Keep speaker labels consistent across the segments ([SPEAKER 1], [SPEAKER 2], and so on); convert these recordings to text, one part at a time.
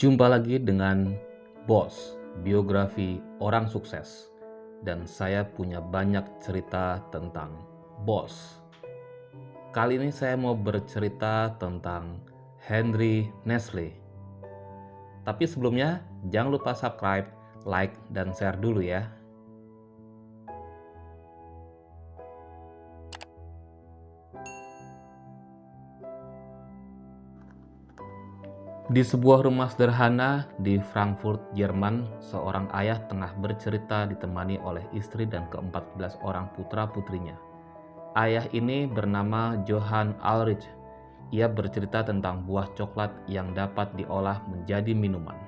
[SPEAKER 1] Jumpa lagi dengan Bos, biografi orang sukses. Dan saya punya banyak cerita tentang Bos. Kali ini saya mau bercerita tentang Henry Nestle. Tapi sebelumnya, jangan lupa subscribe, like, dan share dulu ya. Di sebuah rumah sederhana di Frankfurt, Jerman, seorang ayah tengah bercerita ditemani oleh istri dan ke-14 orang putra-putrinya. Ayah ini bernama Johann Ulrich. Ia bercerita tentang buah coklat yang dapat diolah menjadi minuman.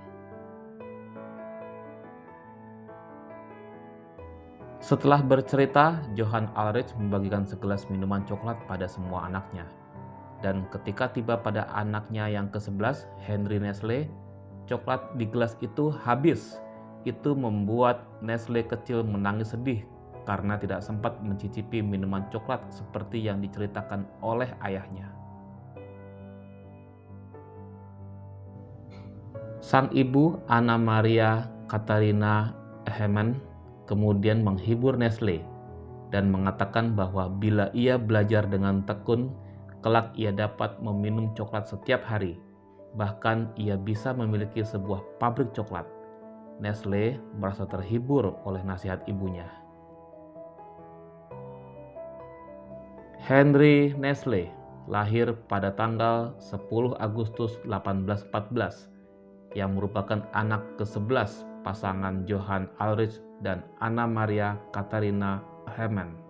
[SPEAKER 1] Setelah bercerita, Johann Ulrich membagikan segelas minuman coklat pada semua anaknya. Dan ketika tiba pada anaknya yang ke-11, Henry Nestle, coklat di gelas itu habis. Itu membuat Nestle kecil menangis sedih karena tidak sempat mencicipi minuman coklat seperti yang diceritakan oleh ayahnya. Sang ibu, Anna Maria Katharina Hemen, kemudian menghibur Nestle dan mengatakan bahwa bila ia belajar dengan tekun, kelak ia dapat meminum coklat setiap hari. Bahkan ia bisa memiliki sebuah pabrik coklat. Nestle merasa terhibur oleh nasihat ibunya. Henry Nestle lahir pada tanggal 10 Agustus 1814 yang merupakan anak ke-11 pasangan Johann Ulrich dan Anna Maria Katharina Hemen.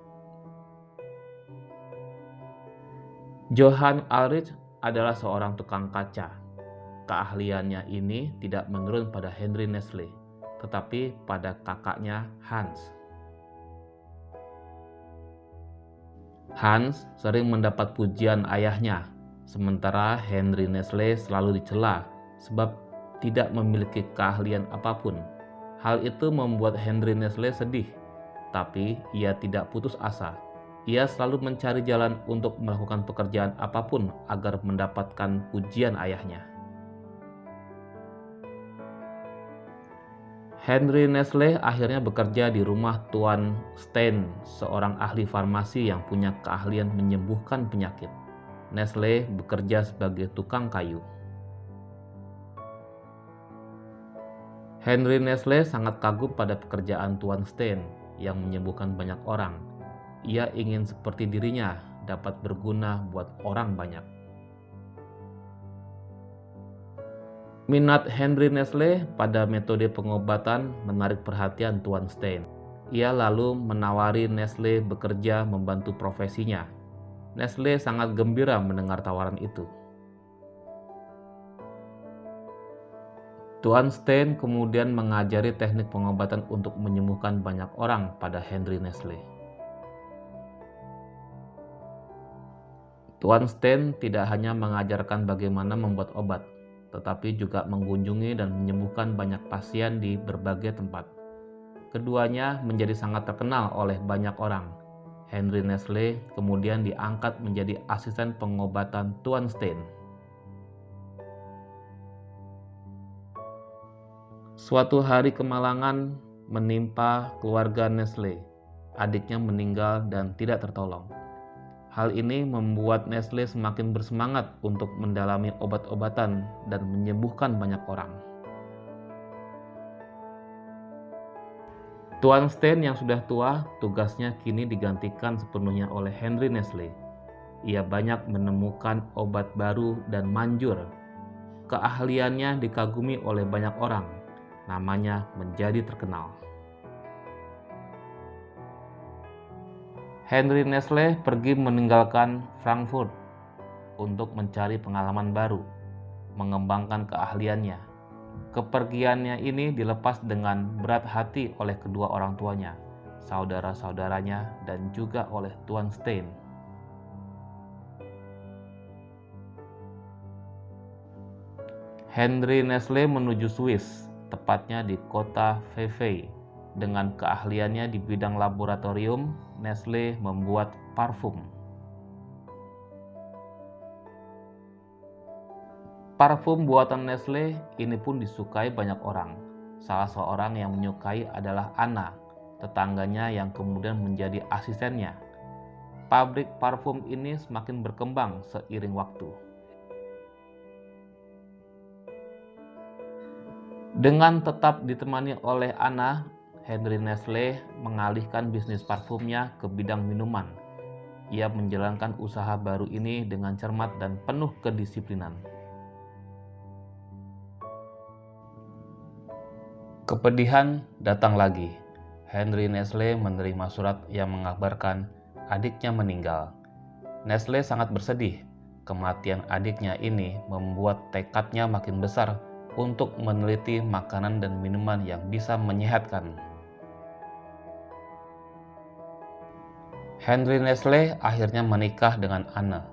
[SPEAKER 1] Johann Ulrich adalah seorang tukang kaca. Keahliannya ini tidak menurun pada Henry Nestle, tetapi pada kakaknya Hans. Hans sering mendapat pujian ayahnya, sementara Henry Nestle selalu dicela sebab tidak memiliki keahlian apapun. Hal itu membuat Henry Nestle sedih, tapi ia tidak putus asa. Ia selalu mencari jalan untuk melakukan pekerjaan apapun agar mendapatkan pujian ayahnya. Henry Nestle akhirnya bekerja di rumah Tuan Stein, seorang ahli farmasi yang punya keahlian menyembuhkan penyakit. Nestle bekerja sebagai tukang kayu. Henry Nestle sangat kagum pada pekerjaan Tuan Stein yang menyembuhkan banyak orang. Ia ingin seperti dirinya, dapat berguna buat orang banyak. Minat Henry Nestle pada metode pengobatan menarik perhatian Tuan Stein. Ia lalu menawari Nestle bekerja membantu profesinya. Nestle sangat gembira mendengar tawaran itu. Tuan Stein kemudian mengajari teknik pengobatan untuk menyembuhkan banyak orang pada Henry Nestle. Tuan Stein tidak hanya mengajarkan bagaimana membuat obat, tetapi juga mengunjungi dan menyembuhkan banyak pasien di berbagai tempat. Keduanya menjadi sangat terkenal oleh banyak orang. Henry Nestle kemudian diangkat menjadi asisten pengobatan Tuan Stein. Suatu hari kemalangan menimpa keluarga Nestle. Adiknya meninggal dan tidak tertolong. Hal ini membuat Nestle semakin bersemangat untuk mendalami obat-obatan dan menyembuhkan banyak orang. Tuan Stein yang sudah tua, tugasnya kini digantikan sepenuhnya oleh Henry Nestle. Ia banyak menemukan obat baru dan manjur. Keahliannya dikagumi oleh banyak orang. Namanya menjadi terkenal. Henry Nestle pergi meninggalkan Frankfurt untuk mencari pengalaman baru, mengembangkan keahliannya. Kepergiannya ini dilepas dengan berat hati oleh kedua orang tuanya, saudara-saudaranya, dan juga oleh Tuan Stein. Henry Nestle menuju Swiss, tepatnya di kota Vevey. Dengan keahliannya di bidang laboratorium, Nestle membuat parfum. Parfum buatan Nestle ini pun disukai banyak orang. Salah seorang yang menyukai adalah Anna, tetangganya yang kemudian menjadi asistennya. Pabrik parfum ini semakin berkembang seiring waktu. Dengan tetap ditemani oleh Anna, Henry Nestle mengalihkan bisnis parfumnya ke bidang minuman. Ia menjalankan usaha baru ini dengan cermat dan penuh kedisiplinan. Kepedihan datang lagi. Henry Nestle menerima surat yang mengabarkan adiknya meninggal. Nestle sangat bersedih. Kematian adiknya ini membuat tekadnya makin besar untuk meneliti makanan dan minuman yang bisa menyehatkan. Henry Nestle akhirnya menikah dengan Anne.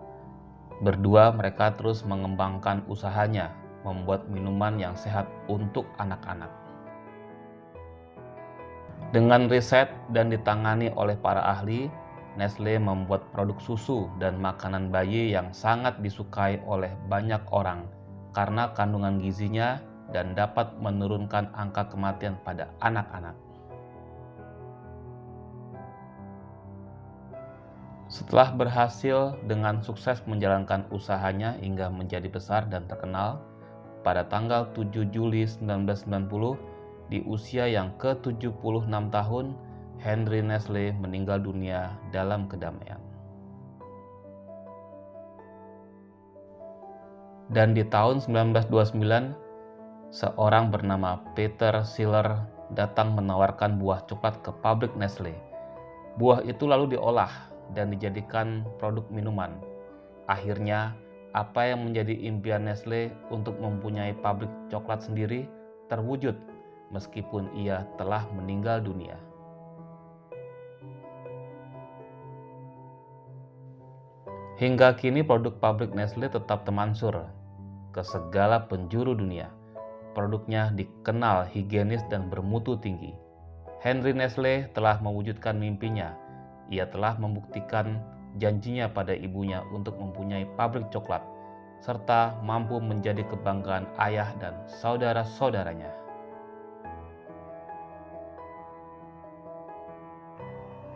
[SPEAKER 1] Berdua mereka terus mengembangkan usahanya, membuat minuman yang sehat untuk anak-anak. Dengan riset dan ditangani oleh para ahli, Nestle membuat produk susu dan makanan bayi yang sangat disukai oleh banyak orang karena kandungan gizinya dan dapat menurunkan angka kematian pada anak-anak. Setelah berhasil dengan sukses menjalankan usahanya hingga menjadi besar dan terkenal, pada tanggal 7 Juli 1990, di usia yang ke-76 tahun, Henry Nestle meninggal dunia dalam kedamaian. Dan di tahun 1929, seorang bernama Peter Schiller datang menawarkan buah coklat ke pabrik Nestle. Buah itu lalu diolah dan dijadikan produk minuman. Akhirnya, apa yang menjadi impian Nestle untuk mempunyai pabrik coklat sendiri terwujud meskipun ia telah meninggal dunia. Hingga kini produk pabrik Nestle tetap termansur ke segala penjuru dunia. Produknya dikenal higienis dan bermutu tinggi. Henry Nestle telah mewujudkan mimpinya. Ia telah membuktikan janjinya pada ibunya untuk mempunyai pabrik coklat, serta mampu menjadi kebanggaan ayah dan saudara-saudaranya.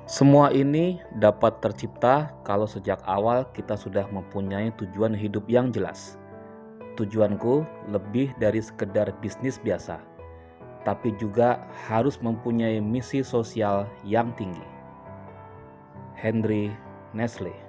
[SPEAKER 1] Semua ini dapat tercipta kalau sejak awal kita sudah mempunyai tujuan hidup yang jelas. Tujuanku lebih dari sekedar bisnis biasa, tapi juga harus mempunyai misi sosial yang tinggi. Henry Nestle.